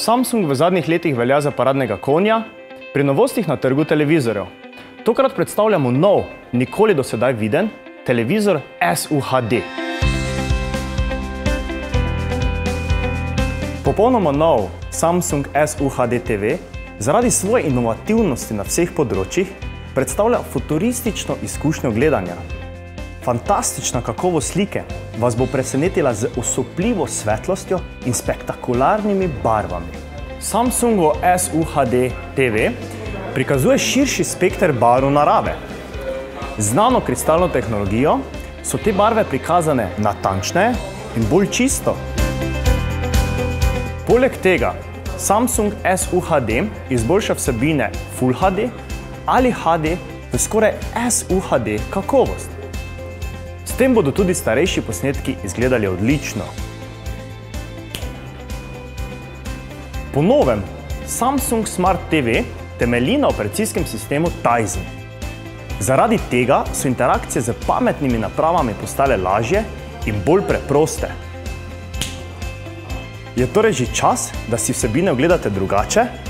Samsung v zadnjih letih velja za paradnega konja pri novostih na trgu televizorjev. Tokrat predstavljamo nov, nikoli do sedaj viden, televizor SUHD. Popolnoma nov Samsung SUHD TV zaradi svoje inovativnosti na vseh področjih predstavlja futuristično izkušnjo gledanja. Fantastična kakovost slike vas bo presenetila z osupljivo svetlostjo in spektakularnimi barvami. Samsungovo SUHD TV prikazuje širši spekter barv narave. Z nanokristalno tehnologijo so te barve prikazane natančneje in bolj čisto. Poleg tega Samsung SUHD izboljša vsebine Full HD ali HD v skoraj SUHD kakovost. S tem bodo tudi starejši posnetki izgledali odlično. Po novem, Samsung Smart TV temelji na operacijskem sistemu Tizen. Zaradi tega so interakcije z pametnimi napravami postale lažje in bolj preproste. Je torej že čas, da si vsebine ogledate drugače?